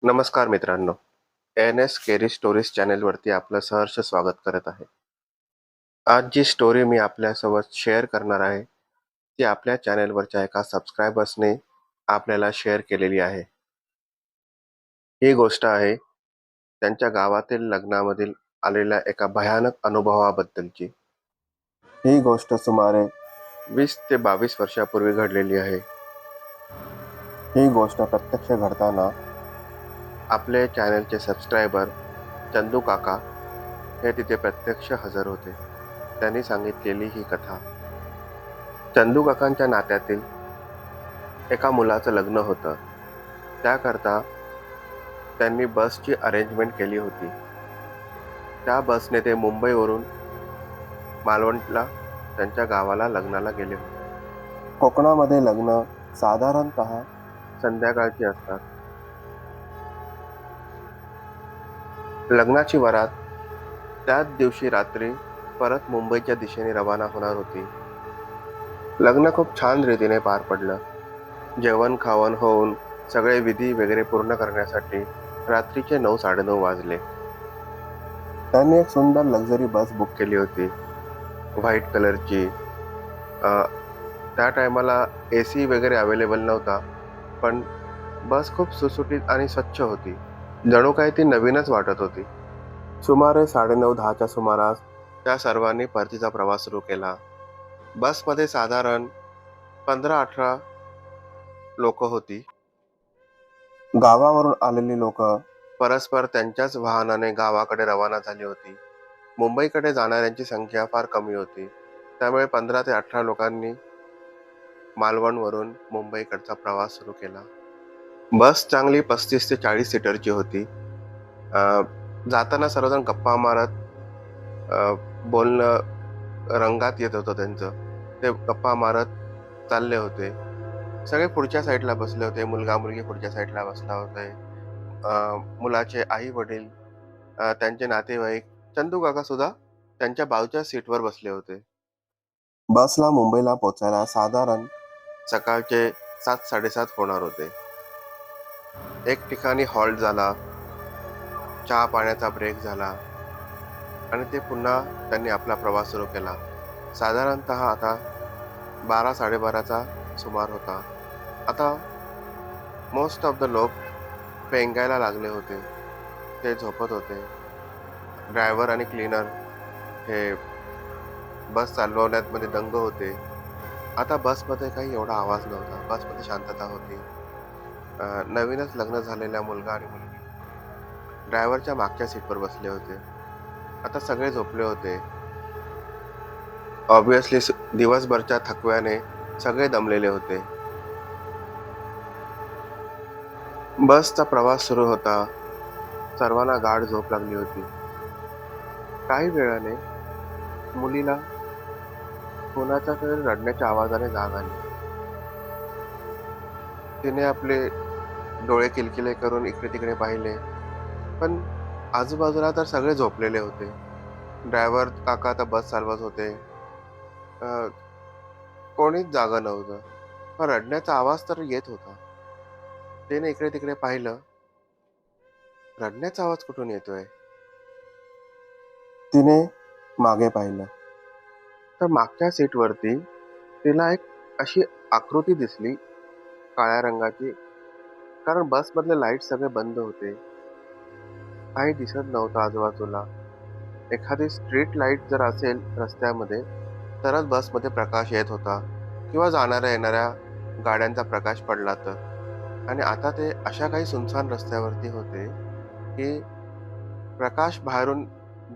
नमस्कार मित्रांनो, N S carry stories चॅनेलवरती आपलं सहर्ष स्वागत करत आहे. आज जी स्टोरी मी आपल्यासोबत शेअर करणार आहे, ती आपल्या चॅनेलवरच्या एका सबस्क्रायबर्सने आपल्याला शेअर केलेली आहे. ही गोष्ट आहे त्यांच्या गावातील लग्नामधील आलेल्या एका भयानक अनुभवाबद्दलची. ही गोष्ट सुमारे 20 ते 22 वर्षापूर्वी घडलेली आहे. ही गोष्ट प्रत्यक्ष घडताना आपले चॅनलचे सबस्क्रायबर चंदू काका हे तिथे प्रत्यक्ष हजर होते. त्यांनी सांगितलेली ही कथा. चंदू काकांच्या नात्यातील एका मुलाचं लग्न होतं. त्याकरता त्यांनी बसची अरेंजमेंट केली होती. त्या बसने ते मुंबईवरून मालवणला त्यांच्या गावाला लग्नाला गेले होते. कोकणामध्ये लग्न साधारणतः संध्याकाळची असतात. लग्नाची वरात त्याच दिवशी रात्री परत मुंबईच्या दिशेने रवाना होणार होती. लग्न खूप छान रीतीने पार पडलं. जेवण खावण होऊन सगळे विधी वगैरे पूर्ण करण्यासाठी रात्रीचे 9-9:30 वाजले. त्यांनी एक सुंदर लक्झरी बस बुक केली होती, व्हाईट कलरची. त्या टायमाला AC वगैरे अवेलेबल नव्हता, पण बस खूप सुटसुटीत आणि स्वच्छ होती. जणू काही ती नवीनच वाटत होती. सुमारे 9:30-10च्या सुमारास त्या सर्वांनी परतीचा प्रवास सुरू केला. बसमध्ये साधारण 15-18 लोक होती. गावावरून आलेली लोक परस्पर त्यांच्याच वाहनाने गावाकडे रवाना झाली होती. मुंबईकडे जाणाऱ्यांची संख्या फार कमी होती. त्यामुळे 15 ते 18 लोकांनी मालवणवरून मुंबईकडचा प्रवास सुरू केला. बस चांगली 35 ते 40 सीटरची होती. जाताना सर्वजण गप्पा मारत बोलणं रंगात येत होतं त्यांचं. ते गप्पा मारत चालले होते. सगळे पुढच्या साईडला बसले होते. मुलगा मुलगी पुढच्या साईडला बसला होते. मुलाचे आई वडील, त्यांचे नातेवाईक, चंदू काका सुद्धा त्यांच्या बाजूच्या सीटवर बसले होते. बसला मुंबईला पोहोचायला साधारण सकाळचे 7-7:30 होणार होते. एक ठिकाणी हॉल्ट झाला, चहा पाण्याचा ब्रेक झाला आणि ते पुन्हा त्यांनी आपला प्रवास सुरू केला. साधारणतः आता 12-12:30चा सुमार होता. आता मोस्ट ऑफ द लोक पेंगायला लागले होते. ते झोपत होते. ड्रायव्हर आणि क्लीनर हे बस चालवण्यात मध्ये दंग होते. आता बसमध्ये काही एवढा आवाज नव्हता. बसमध्ये शांतता होती. नवीनच लग्न झालेला मुलगा आणि मुलगी ड्रायव्हरच्या मागच्या सीटवर बसले होते. आता सगळे झोपले होते. ऑब्विसली दिवसभरच्या थकव्याने सगळे दमलेले होते. बसचा प्रवास सुरू होता. सर्वांना गाढ झोप लागली होती. काही वेळाने मुलीला कोणाच्या तरी रडण्याच्या आवाजाने जाग आली. तिने आपले डोळे किलकिले करून इकडे तिकडे पाहिले, पण आजूबाजूला तर सगळे झोपलेले होते. ड्रायव्हर काका तर बस चालवत होते. कोणीच जागं नव्हतं. पण रडण्याचा आवाज तर येत होता. तिने इकडे तिकडे पाहिलं. रडण्याचा आवाज कुठून येतोय? तिने मागे पाहिलं, तर मागच्या सीटवरती तिला एक अशी आकृती दिसली काळ्या रंगाची. कारण बसमधले लाईट सगळे बंद होते. काही दिसत नव्हतं आजूबाजूला. एखादी स्ट्रीट लाईट जर असेल रस्त्यामध्ये तरच बसमध्ये प्रकाश येत होता, किंवा जाणाऱ्या येणाऱ्या गाड्यांचा प्रकाश पडला तर. आणि आता ते अशा काही सुनसान रस्त्यावरती होते की प्रकाश बाहेरून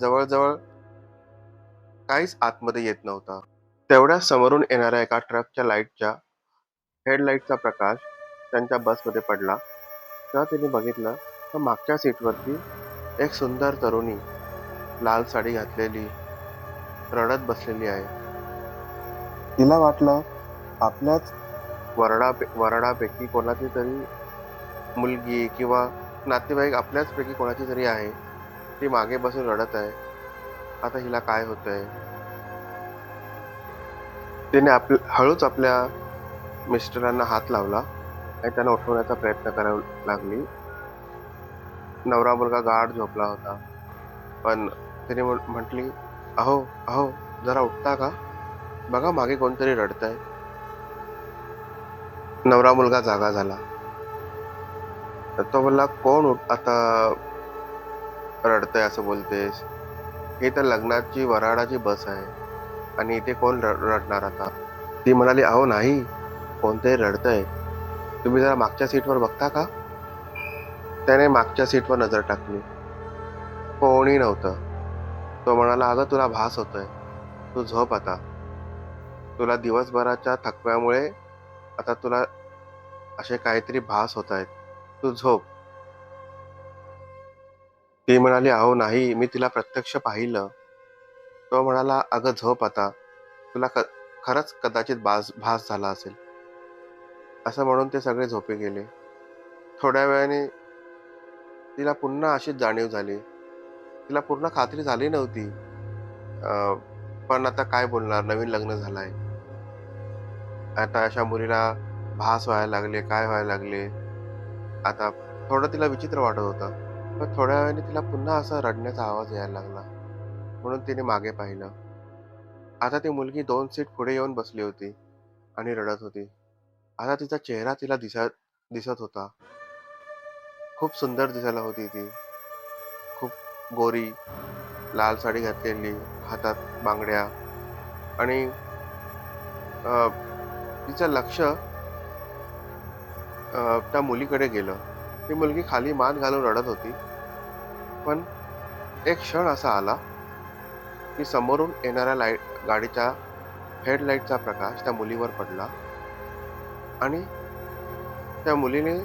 जवळजवळ काहीच आतमध्ये येत नव्हता. तेवढ्या समोरून येणाऱ्या एका ट्रकच्या लाईटच्या हेडलाईटचा प्रकाश त्यांच्या बसमध्ये पडला. तेव्हा त्यांनी बघितलं तर मागच्या सीटवरती एक सुंदर तरुणी लाल साडी घातलेली रडत बसलेली आहे. तिला वाटलं आपल्याच वरडापैकी कोणाची तरी मुलगी किंवा नातेवाईक आपल्याच पैकी कोणाची तरी आहे. ती मागे बसून रडत आहे. आता हिला काय होतंय? तिने हळूच आपल्या मिस्टरांना हात लावला आणि त्यांना उठवण्याचा प्रयत्न करायला लागली. नवरा मुलगा गाढ झोपला होता. पण तिने म्हटली, "अहो, अहो, जरा उठता का? बघा मागे कोणतरी रडतंय." नवरा मुलगा जागा झाला. तर तो बोलला, "कोण आता रडतंय असं बोलतेस? ही तर लग्नाची वऱ्हाडाची बस आहे आणि इथे कोण रडणार आता?" ती म्हणाली, "अहो नाही, कोणतरी रडतंय. तुम्ही जरा मागच्या सीटवर बघता का?" त्याने मागच्या सीटवर नजर टाकली. कोणी नव्हतं. तो म्हणाला, "अगं तुला भास होतोय. तू झोप आता. तुला दिवसभराच्या थकव्यामुळे आता तुला असे काहीतरी भास होतायत. तू झोप." ती म्हणाली, "अहो नाही, मी तिला प्रत्यक्ष पाहिलं." तो म्हणाला, "अगं झोप आता. तुला खरंच कदाचित भास झाला असेल." असं म्हणून ते सगळे झोपी गेले. थोड्या वेळाने तिला पुन्हा अशीच जाणीव झाली. तिला पूर्ण खात्री झाली नव्हती. अ, पण आता काय बोलणार? नवीन लग्न झालंय. आता अशा मुलीला भास व्हायला लागले, काय व्हायला लागले. आता थोडं तिला विचित्र वाटत होतं. पण थोड्या वेळाने तिला पुन्हा असा रडण्याचा आवाज यायला लागला. म्हणून तिने मागे पाहिलं. आता ती मुलगी 2 सीट पुढे येऊन बसली होती आणि रडत होती. आता तिचा चेहरा तिला दिसत दिसत होता. खूप सुंदर दिसायला होती ती. खूप गोरी, लाल साडी घातलेली, हातात बांगड्या आणि अ, तिचं लक्ष त्या मुलीकडे गेलं. ती मुलगी खाली मान घालून रडत होती. पण एक क्षण असा आला, की समोरून येणाऱ्या गाडीच्या हेडलाईटचा प्रकाश त्या मुलीवर पडला आणि त्या मुलीने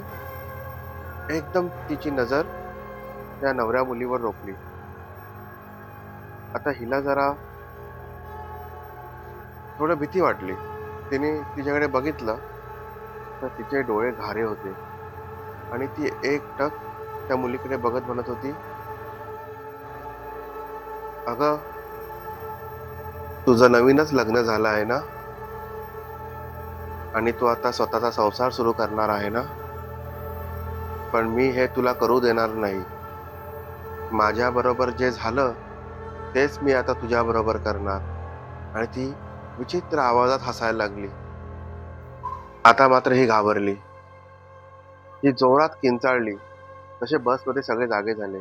एकदम तिची नजर त्या नवऱ्या मुलीवर रोखली. आता हिला जरा थोडं भीती वाटली. तिने तिच्याकडे बघितलं, तर तिचे डोळे घारे होते आणि ती एकटक त्या मुलीकडे बघत म्हणत होती, "अगं, तुझं नवीनच लग्न झालं आहे ना? आणि तू आता स्वतःचा संसार सुरू करणार आहे ना? पण मी हे तुला करू देणार नाही. माझ्याबरोबर जे झालं, तेच मी आता तुझ्याबरोबर करणार." आणि ती विचित्र आवाजात हसायला लागली. आता मात्र ही घाबरली. ही जोरात किंचाळली. तसे बसमध्ये सगळे जागे झाले.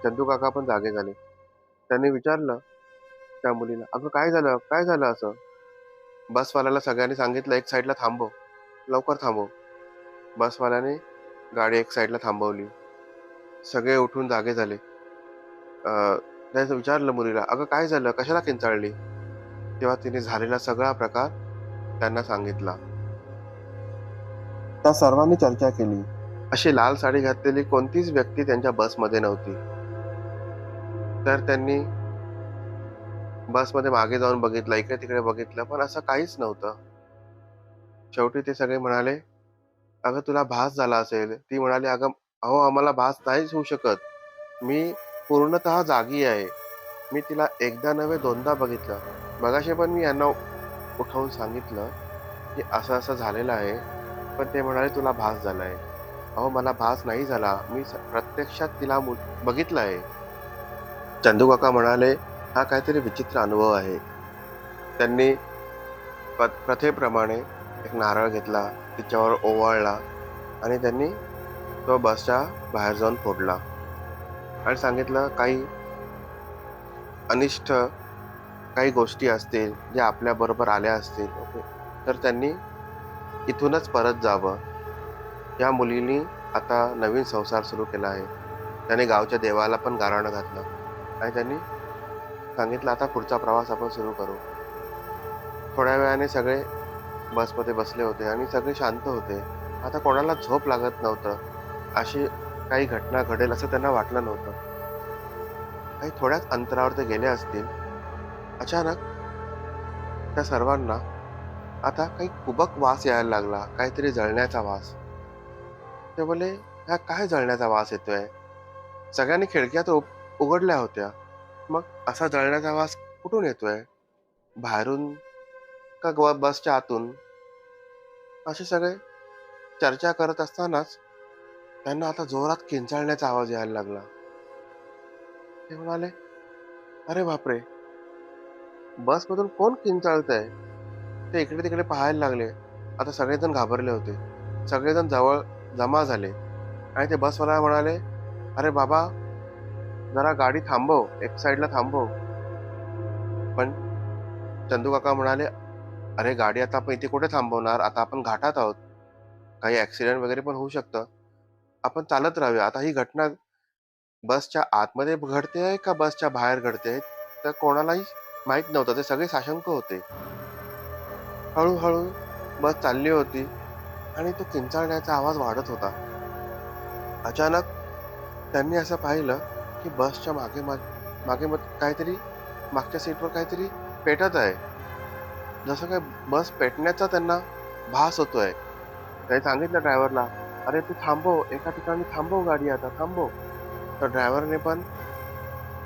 चंदू काका पण जागे झाले. त्यांनी विचारलं त्या मुलीला, "अगं काय झालं? काय झालं असं?" बसवाल्याला सगळ्यांनी सांगितलं, "एक साईडला थांबव. लवकर थांबव." बसवाल्याने गाडी एक साईडला थांबवली. सगळे उठून जागे झाले. अ, त्यानं विचारलं मुलीला, "अगं काय झालं? कशाला किंचाळली?" तेव्हा तिने झालेला सगळा प्रकार त्यांना सांगितला. त्या सर्वांनी चर्चा केली. अशी लाल साडी घातलेली कोणतीच व्यक्ती त्यांच्या बसमध्ये नव्हती. तर त्यांनी बसमध्ये मागे जाऊन बघितलं, इकडे-तिकडे बघितलं, पण असं काहीच नव्हतं. शेवटी ते सगळे म्हणाले, "अगं तुला भास झाला असेल." ती म्हणाली, अहो आम्हाला भास नाहीच होऊ शकत. मी पूर्णतः जागी आहे. मी तिला एकदा नव्हे दोनदा बघितलं. मगाशी पण मी यांना उठवून सांगितलं, की असं-असं झालेलं आहे. पण ते म्हणाले, "तुला भास झालाय." अहो मला भास नाही झाला. मी प्रत्यक्षात तिला बघितलं आहे. चंदू काका म्हणाले, "हा काहीतरी विचित्र अनुभव आहे." त्यांनी प्रथेप्रमाणे एक नारळ घेतला, तिच्यावर ओवाळला आणि त्यांनी तो बसच्या बाहेर जाऊन फोडला आणि सांगितलं, "काही अनिष्ट काही गोष्टी असतील, ज्या आपल्याबरोबर आल्या असतील, ओके, तर त्यांनी इथूनच परत जावं." या मुलीनी आता नवीन संसार सुरू केला आहे. त्याने गावच्या देवाला पण गाऱ्हाणं घातलं आणि त्यांनी सांगितलं, "आता पुढचा प्रवास आपण सुरू करू." थोड्या वेळाने सगळे बसमध्ये बसले होते आणि सगळे शांत होते. आता कोणाला झोप लागत नव्हतं. अशी काही घटना घडेल असं त्यांना वाटलं नव्हतं. काही थोड्याच अंतरावर ते गेले असतील. अचानक त्या सर्वांना आता काही कुबक वास यायला लागला, काहीतरी जळण्याचा वास. ते बोलले, "हा काय जळण्याचा वास येतोय?" सगळ्यांनी खिडक्या तर उघडल्या होत्या. मग असा जळण्याचा वास कुठून येतोय? बाहेरून का बसच्या आतून? असे सगळे चर्चा करत असतानाच त्यांना आता जोरात किंचाळण्याचा आवाज यायला लागला. ते म्हणाले, "अरे बापरे! बसमधून कोण किंचाळतंय?" ते इकडे-तिकडे पाहायला लागले. आता सगळेजण घाबरले होते. सगळेजण जवळ जमा झाले आणि ते बसवाला म्हणाले, "अरे बाबा, जरा गाडी थांबव, एक साइडला थांबव." पण चंदू काका म्हणाले, "अरे गाडी आता आपण इथे कुठे थांबवणार? आता आपण घाटात आहोत. काही ॲक्सिडेंट वगैरे पण होऊ शकतं. आपण चालत राहूया." आता ही घटना बसच्या आतमध्ये घडते आहे का बसच्या बाहेर घडते आहे, तर कोणालाही माहीत नव्हतं. ते सगळे साशंक होते. हळू बस चालली होती आणि तो किंचाळण्याचा आवाज वाढत होता. अचानक त्यांनी असं पाहिलं, की बसच्या मागे मग काहीतरी मागच्या सीटवर काहीतरी पेटत आहे. जसं काय बस पेटण्याचा त्यांना भास होतोय. त्यांनी सांगितलं ड्रायव्हरला, "अरे तू थांबव, एका ठिकाणी थांबव गाडी आता, थांबव." तर ड्रायव्हरने पण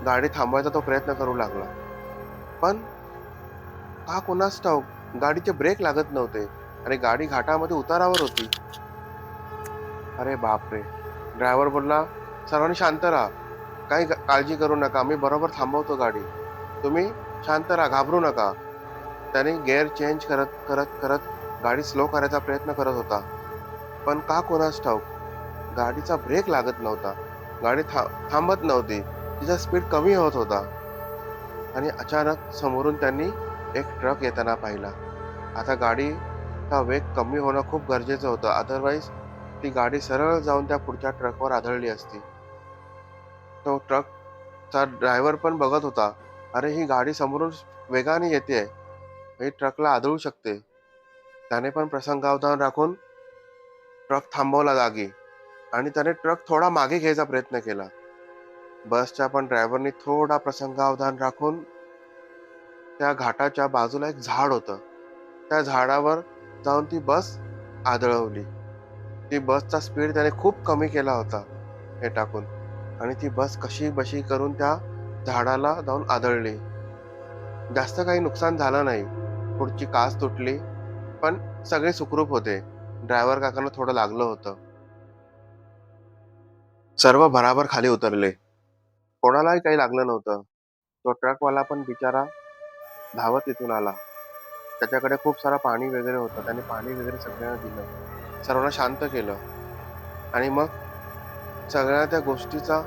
गाडी थांबवायचा तो प्रयत्न करू लागला. पण का कुणास ठाऊक गाडीचे ब्रेक लागत नव्हते आणि गाडी घाटामध्ये उतारावर होती. अरे बापरे! ड्रायव्हर बोलला, "सर्वांनी शांत राहा. काही काळजी करू नका. मी बरोबर थांबवतो गाडी. तुम्ही शांत राहा, घाबरू नका." त्याने गिअर चेंज करत गाडी स्लो करायचा प्रयत्न करत होता. पण का कुणास ठाऊक गाडीचा ब्रेक लागत नव्हता. गाडी थांबत नव्हती. तिचा स्पीड कमी होत होता आणि अचानक समोरून त्यांनी एक ट्रक येताना पाहिला. आता गाडीचा वेग कमी होणं खूप गरजेचं होतं. अदरवाईज ती गाडी सरळ जाऊन त्या पुढच्या ट्रकवर आदळली असती. तो ट्रकचा ड्रायव्हर पण बघत होता. अरे, ही गाडी समोरून वेगाने येतेय. ही ट्रकला आदळू शकते. त्याने पण प्रसंगावधान राखून ट्रक थांबवला जागी आणि त्याने ट्रक थोडा मागे घ्यायचा प्रयत्न केला. बसच्या पण ड्रायव्हरनी थोडा प्रसंगावधान राखून त्या घाटाच्या बाजूला एक झाड होतं. त्या झाडावर जाऊन ती बस आदळवली. ती बसचा स्पीड त्याने खूप कमी केला होता हे टाकून आणि ती बस कशीबशी करून त्या झाडाला जाऊन आदळली. जास्त काही नुकसान झालं नाही. पुढची काच तुटली, पण सगळे सुखरूप होते. ड्रायव्हर काकांना थोडं लागलं होतं. सर्व भराभर खाली उतरले. कोणालाही काही लागलं नव्हतं. तो ट्रकवाला पण बिचारा धावत तिथून आला. त्याच्याकडे खूप सारं पाणी वगैरे होतं. त्याने पाणी वगैरे सगळ्यांना दिलं. सर्वांना शांत केलं आणि मग सगळ्यांना त्या गोष्टीचा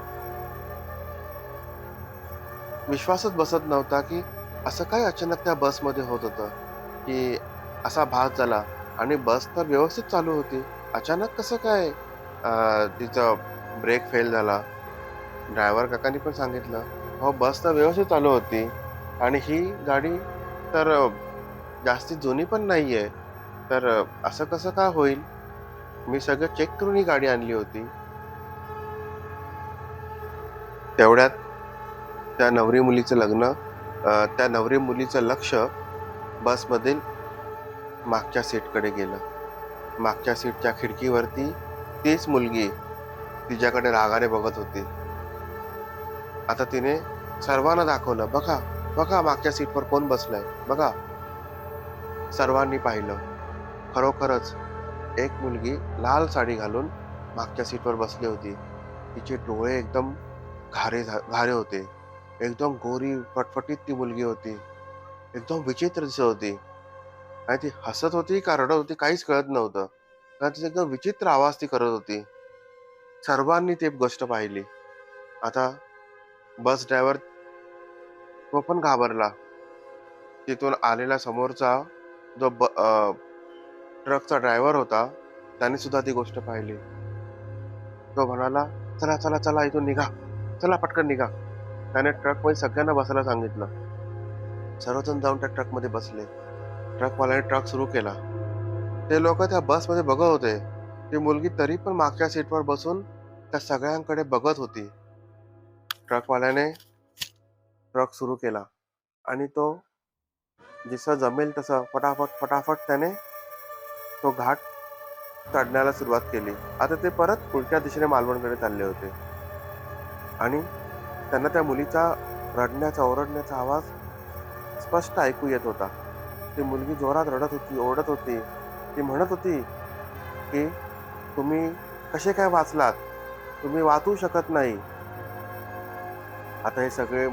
विश्वासच बसत नव्हता, की असं काय अचानक त्या बसमध्ये होत होतं, की असा भास झाला आणि बस तर व्यवस्थित चालू होती. अचानक कसं काय तिचा ब्रेक फेल झाला. ड्रायव्हर काकांनी पण सांगितलं, "अहो बस तर व्यवस्थित चालू होती आणि ही गाडी तर जास्ती जुनी पण नाहीये. तर असं कसं काय होईल? मी सगळं चेक करून ही गाडी आणली होती." तेवढ्यात त्या नवरी मुलीचं लग्न त्या नवरी मुलीचं लक्ष बसमधील मागच्या सीटकडे गेलं. मागच्या सीटच्या खिडकीवरती तीच मुलगी तिच्याकडे रागाने बघत होती. आता तिने सर्वांना दाखवलं, "बघा, बघा मागच्या सीटवर कोण बसलंय. बघा." सर्वांनी पाहिलं. खरोखरच एक मुलगी लाल साडी घालून मागच्या सीटवर बसली होती. तिचे डोळे एकदम घारे होते. एकदम गोरी फटफटीत ती मुलगी होती. एकदम विचित्र दिसत होती आणि ती हसत होती का रडत होती काहीच कळत नव्हतं. कारण तिचा एकदम विचित्र आवाज ती करत होती. सर्वांनी ती गोष्ट पाहिली. आता बस ड्रायव्हर तो पण घाबरला. तिथून आलेला समोरचा जो ट्रकचा ड्रायव्हर होता, त्याने सुद्धा ती गोष्ट पाहिली. तो म्हणाला, "चला, चला, चला इथून निघा. चला पटकन निघा." त्याने ट्रकमध्ये सगळ्यांना बसायला सांगितलं. सर्वजण जाऊन त्या ट्रकमध्ये बसले. ट्रकवाल्याने ट्रक सुरू केला. ते लोकं त्या बसमध्ये बघत होते. ती मुलगी तरी पण मागच्या सीटवर बसून त्या सगळ्यांकडे बघत होती. ट्रकवाल्याने ट्रक सुरू केला आणि तो जसं जमेल तसं फटाफट त्याने तो घाट चढण्याला सुरुवात केली. आता ते परत उलट्या दिशेने मालवणकडे चालले होते आणि त्यांना त्या मुलीचा रडण्याचा, ओरडण्याचा आवाज स्पष्ट ऐकू येत होता. ती मुलगी जोरात रडत होती, ओरडत होती. ती म्हणत होती, की "तुम्ही कसे काय वाचलात? तुम्ही वाचू शकत नाही." आता हे सगळे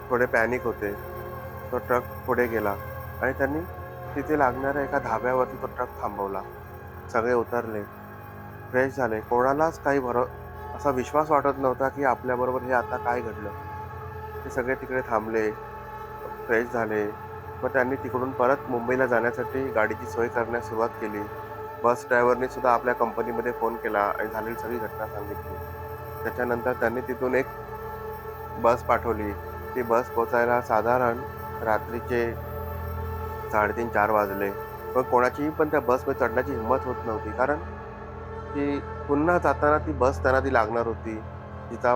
थोडे पॅनिक होते. तो ट्रक पुढे गेला आणि त्यांनी तिथे लागणाऱ्या एका धाब्यावरती तो ट्रक थांबवला. सगळे उतरले, फ्रेश झाले. कोणालाच काही असा विश्वास वाटत नव्हता, की आपल्याबरोबर हे आता काय घडलं? ते सगळे तिकडे थांबले, फ्रेश झाले. मग त्यांनी तिकडून परत मुंबईला जाण्यासाठी गाडीची सोय करण्यास सुरुवात केली. बस ड्रायव्हरने सुद्धा आपल्या कंपनीमध्ये फोन केला आणि झालेली सगळी घटना सांगितली. त्याच्यानंतर त्यांनी तिथून एक बस पाठवली. ती बस पोहोचायला साधारण रात्रीचे 3:30-4 वाजले. पण कोणाचीही पण त्या बसमध्ये चढण्याची हिंमत होत नव्हती. कारण की पुन्हा जाताना ती बस त्यांना ती लागणार होती. तिचा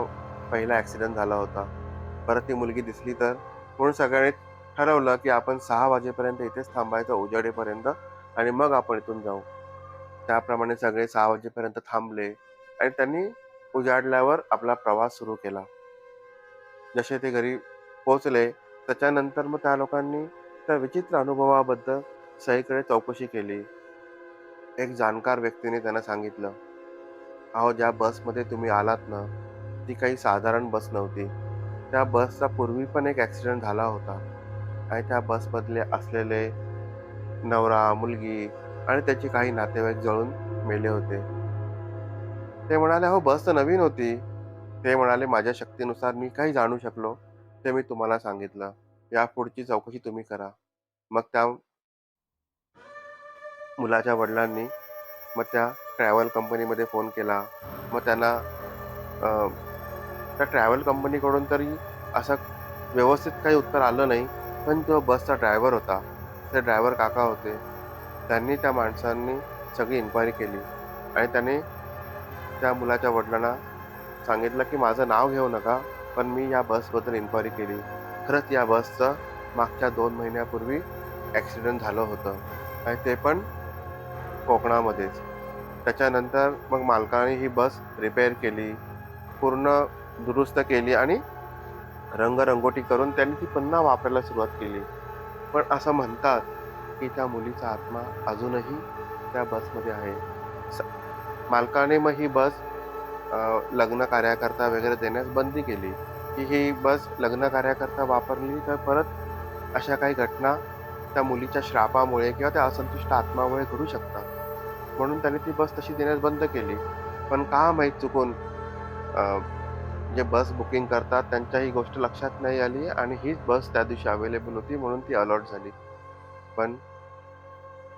पहिला ॲक्सिडेंट झाला होता. परत ती मुलगी दिसली तर म्हणून सगळ्यांनी ठरवलं, की आपण 6 वाजेपर्यंत इथेच थांबायचं उजेडेपर्यंत आणि मग आपण इथून जाऊ. त्याप्रमाणे सगळे 6 वाजेपर्यंत थांबले आणि त्यांनी उजाडल्यावर आपला प्रवास सुरू केला. जसे ते घरी पोहोचले, त्याच्यानंतर मग त्या लोकांनी त्या विचित्र अनुभवाबद्दल सगळीकडे चौकशी केली. एक जाणकार व्यक्तीने त्यांना सांगितलं, "अहो, ज्या बसमध्ये तुम्ही आलात ना, ती काही साधारण बस नव्हती. त्या बसचा पूर्वी पण एक ॲक्सिडेंट झाला होता आणि त्या बसमधले असलेले नवरा, मुलगी आणि त्याचे काही नातेवाईक जळून मेले होते." ते म्हणाले, "अहो, बस तर नवीन होती." ते म्हणाले, "माझ्या शक्तीनुसार मी काही जाणू शकलो, ते मी तुम्हाला सांगितलं. यापुढची चौकशी तुम्ही करा." मग त्या मुलाच्या वडिलांनी मग त्या ट्रॅव्हल कंपनीमध्ये फोन केला. मग त्यांना अ, त्या ट्रॅव्हल कंपनीकडून तरी असं व्यवस्थित काही उत्तर आलं नाही. पण तो बसचा ड्रायव्हर होता. ते ड्रायव्हर काका होते. त्यांनी त्या माणसांनी सगळी इन्क्वायरी केली आणि त्यांनी त्या मुलाच्या वडिलांना सांगितलं, की "माझं नाव घेऊ नका, पण मी या बसबद्दल इन्क्वायरी केली. खरंच या बसचं मागच्या 2 महिन्यापूर्वी ॲक्सिडेंट झालं होतं आणि ते पण कोकणामध्येच." त्याच्यानंतर मग मालकाने ही बस रिपेअर केली, पूर्ण दुरुस्त केली आणि रंगरंगोटी करून त्यांनी ती पुन्हा वापरायला सुरुवात केली. पण असं म्हणतात, की त्या मुलीचा आत्मा अजूनही त्या बसमध्ये आहे. स मालकाने मग ही बस लग्न कार्याकरता वगैरे देण्यास बंदी केली, की ही बस लग्न कार्याकरता वापरली तर परत अशा काही घटना त्या मुलीच्या श्रापामुळे किंवा त्या असंतुष्ट आत्म्यामुळे घडू शकतात. म्हणून त्याने ती बस तशी देण्यास बंद केली. पण का माहीत चुकून जे बस बुकिंग करतात त्यांच्या ही गोष्ट लक्षात नाही आली आणि हीच बस त्या दिवशी अवेलेबल होती म्हणून ती अलॉट झाली. पण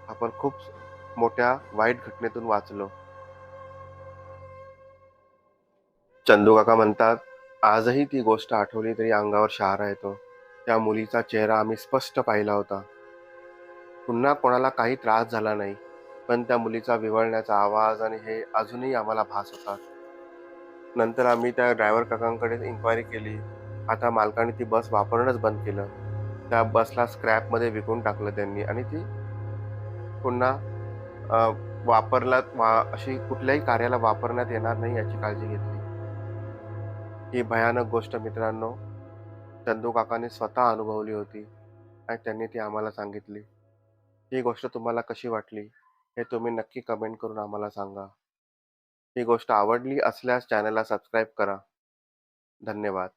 आपण खूप मोठ्या वाईट घटनेतून वाचलो. चंदू काका म्हणतात, "आजही ती गोष्ट आठवली तरी अंगावर शहारा येतो. त्या मुलीचा चेहरा आम्ही स्पष्ट पाहिला होता. पुन्हा कोणाला काही त्रास झाला नाही. पण त्या मुलीचा विव्हळण्याचा आवाज आणि हे अजूनही आम्हाला भास होतात." नंतर आम्ही त्या ड्रायव्हर काकांकडे इन्क्वायरी केली. आता मालकाने ती बस वापरणंच बंद केलं. त्या बसला स्क्रॅपमध्ये विकून टाकलं त्यांनी आणि ती पुन्हा अ, अशी कुठल्याही कार्याला वापरण्यात येणार नाही याची काळजी घेतली. ही भयानक गोष्ट मित्रांनो, चंदू काकांनी स्वतः अनुभवली होती आणि त्यांनी ती आम्हाला सांगितली. ही गोष्ट तुम्हाला कशी वाटली? हे तुम्ही नक्की कमेंट करून आम्हाला सांगा. ही गोष्ट आवडली असल्यास चॅनलला सबस्क्राईब करा. धन्यवाद.